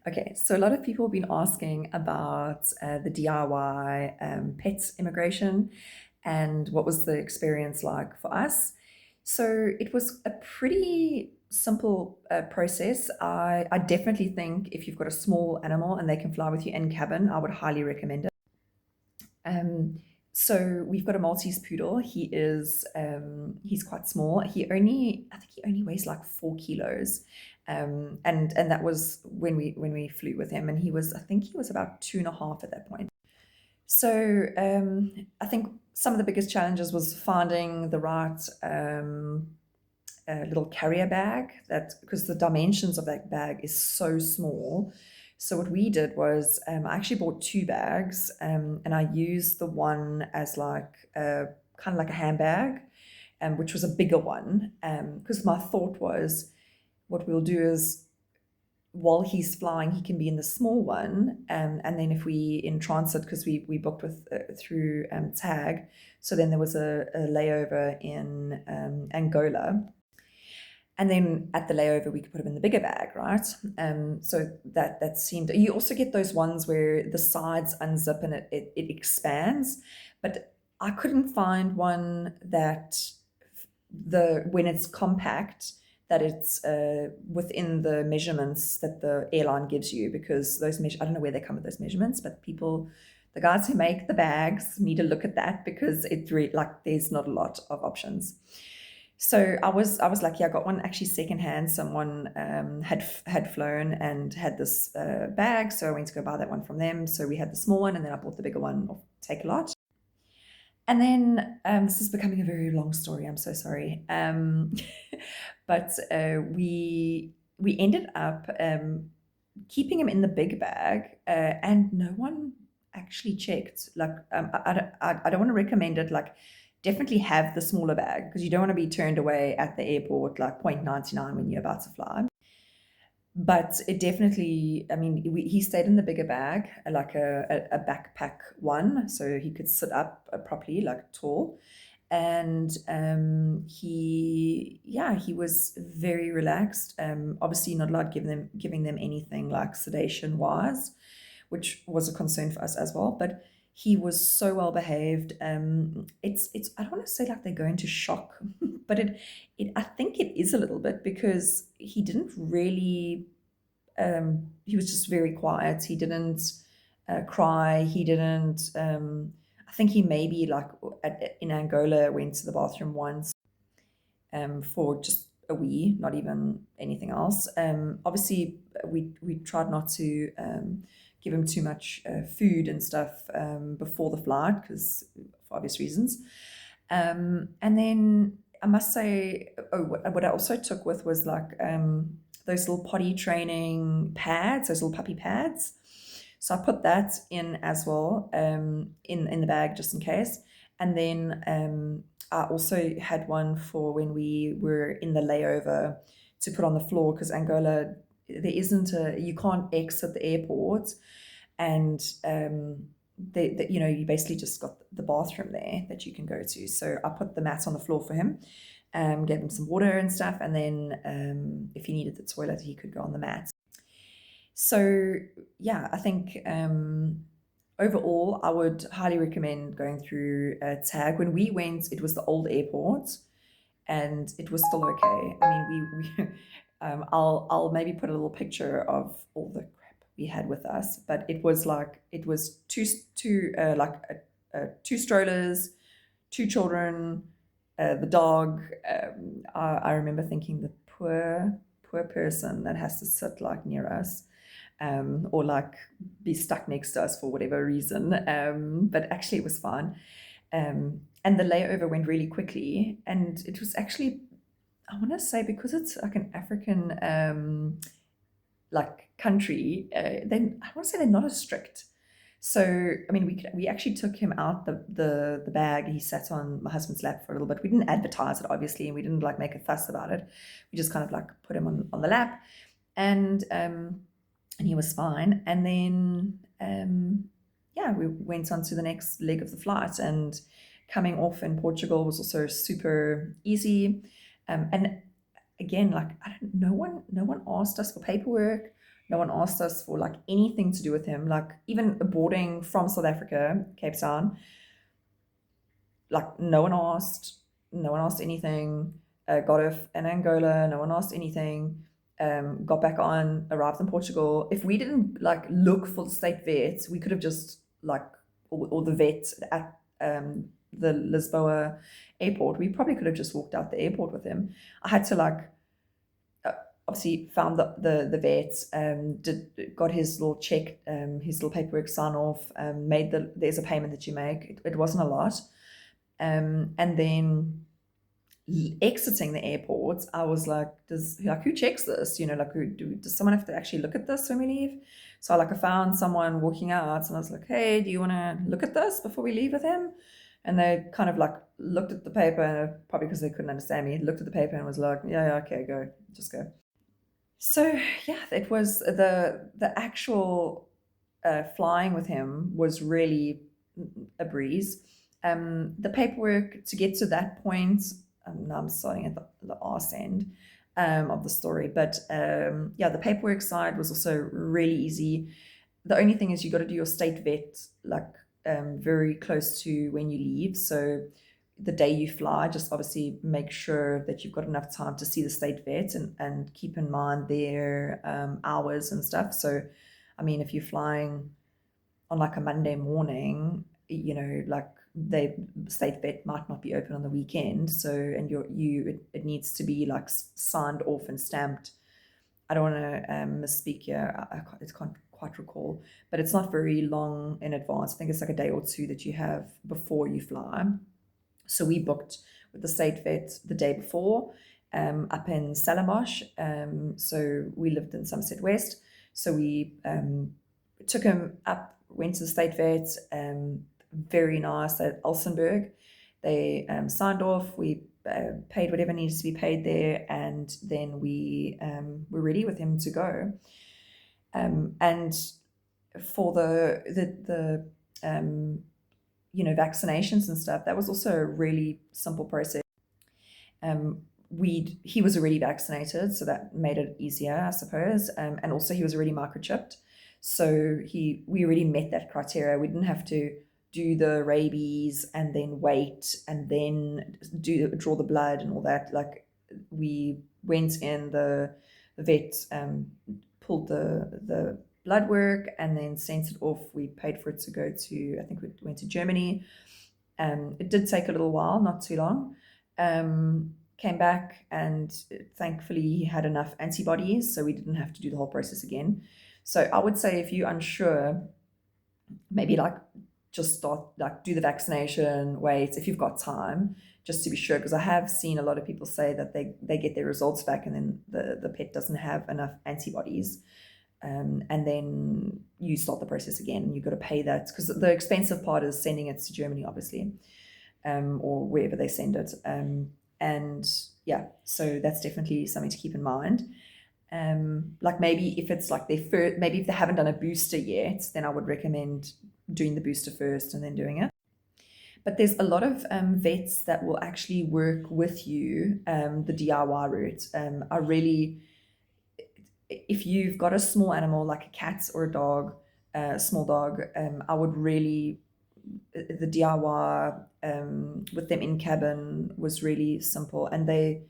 Okay, so a lot of people have been asking about the DIY pets immigration and what was the experience like for us. So it was a pretty simple process. I definitely think if you've got a small animal and they can fly with you in cabin, I would highly recommend it. Um, so we've got a Maltese Poodle. He's quite small. I think he only weighs like 4 kilos. And that was when we flew with him, and I think he was about 2.5 at that point. So I think some of the biggest challenges was finding the right little carrier bag, that because the dimensions of that bag is so small. So what we did was I actually bought two bags, and I used the one as like kind of like a handbag, which was a bigger one, because my thought was what we'll do is while he's flying, he can be in the small one, and then if we in transit, because we booked with through TAAG, so then there was a layover in Angola, and then at the layover we could put him in the bigger bag, right? So that seemed. You also get those ones where the sides unzip and it expands, but I couldn't find one that when it's compact, that it's within the measurements that the airline gives you, because I don't know where they come with those measurements, but the guys who make the bags need to look at that, because it's really like there's not a lot of options. So I was lucky. I got one actually secondhand. Someone had flown and had this bag, so I went to go buy that one from them. So we had the small one, and then I bought the bigger one off Take-A-Lot. And then this is becoming a very long story. I'm so sorry. But we ended up keeping him in the big bag, and no one actually checked. Like I don't want to recommend it. Like definitely have the smaller bag, because you don't want to be turned away at the airport like 0.99 when you're about to fly. But it definitely, I mean, he stayed in the bigger bag, like a backpack one, so he could sit up properly, like tall. And he was very relaxed. Obviously, not allowed giving them anything like sedation wise, which was a concern for us as well. But he was so well behaved. It's I don't want to say like they're going to shock, but it I think it is a little bit, because he didn't really. He was just very quiet. He didn't cry. He didn't. I think he maybe like in Angola went to the bathroom once for just a wee, not even anything else. Obviously, we tried not to give him too much food and stuff before the flight, because for obvious reasons. And then I must say, what I also took with was like those little potty training pads, those little puppy pads. So I put that in as well, in the bag just in case. And then I also had one for when we were in the layover to put on the floor, because Angola, you can't exit the airport, and you basically just got the bathroom there that you can go to. So I put the mat on the floor for him, gave him some water and stuff, and then if he needed the toilet, he could go on the mat. So yeah, I think overall, I would highly recommend going through TAAG. When we went, it was the old airport, and it was still okay. I mean, we I'll maybe put a little picture of all the crap we had with us, but it was two strollers, two children, the dog. I remember thinking the poor person that has to sit like near us, or like be stuck next to us for whatever reason. But actually, it was fine. And the layover went really quickly, and it was actually, I want to say, because it's like an African like country, then I want to say they're not as strict. So I mean, we actually took him out the bag. He sat on my husband's lap for a little bit. We didn't advertise it, obviously, and we didn't like make a fuss about it. We just kind of like put him on the lap, and he was fine. And then yeah, we went on to the next leg of the flight, and coming off in Portugal was also super easy. And again, like no one asked us for paperwork. No one asked us for like anything to do with him. Like even boarding from South Africa, Cape Town, like no one asked anything. Got off in Angola, no one asked anything. Got back on, arrived in Portugal. If we didn't like look for the state vet, we could have just like, or the vet at the Lisboa airport, we probably could have just walked out the airport with him. I had to like, obviously found the vet, got his little check, his little paperwork sign off, there's a payment that you make. It wasn't a lot. And then exiting the airport, I was like, who checks this? Like does someone have to actually look at this when we leave? So I found someone walking out, and I was like, hey, do you want to look at this before we leave with him? And they kind of like looked at the paper, and probably because they couldn't understand me, looked at the paper and was like, yeah, okay, go, just go. So yeah, it was the actual flying with him was really a breeze. The paperwork to get to that point, now I'm starting at the arse end of the story, but yeah, the paperwork side was also really easy. The only thing is you got to do your state vet like very close to when you leave. So the day you fly, just obviously make sure that you've got enough time to see the state vet and keep in mind their hours and stuff. So, I mean, if you're flying on like a Monday morning, like the state vet might not be open on the weekend. So, and it needs to be like signed off and stamped. I don't want to misspeak here. I can't quite recall, but it's not very long in advance. I think it's like a day or two that you have before you fly. So we booked with the state vet the day before up in Stellenbosch. So we lived in Somerset West. So we took him up, went to the state vet, very nice at Elsenburg. They signed off. We paid whatever needs to be paid there, and then we were ready with him to go. And for the vaccinations and stuff, that was also a really simple process. He was already vaccinated, so that made it easier, I suppose. And also he was already microchipped, so we already met that criteria. We didn't have to do the rabies and then wait and then draw the blood and all that. Like we went in, the vet pulled the blood work and then sent it off. We paid for it to go to, I think we went to Germany. It did take a little while, not too long. Came back, and thankfully he had enough antibodies, so we didn't have to do the whole process again. So I would say if you're unsure, maybe like just start, like do the vaccination, wait if you've got time, just to be sure, because I have seen a lot of people say that they get their results back and then the pet doesn't have enough antibodies. And then you start the process again, and you've got to pay that, because the expensive part is sending it to Germany, obviously, or wherever they send it. And yeah, so that's definitely something to keep in mind. Like maybe if it's like maybe if they haven't done a booster yet, then I would recommend doing the booster first and then doing it. But there's a lot of vets that will actually work with you, the DIY route. I really, if you've got a small animal like a cat or a dog, a small dog, I would really, the DIY with them in cabin was really simple, and they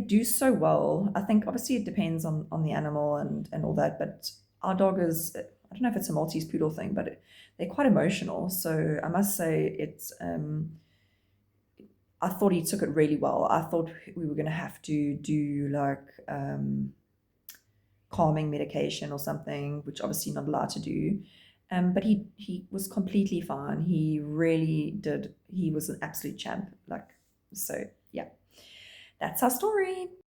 do so well. I think obviously it depends on the animal and all that, but our dog is, I don't know if it's a Maltese Poodle thing, but they're quite emotional. So I must say it's, I thought he took it really well. I thought we were going to have to do like calming medication or something, which obviously not allowed to do. But he was completely fine. He really did. He was an absolute champ. Like, so yeah, that's our story.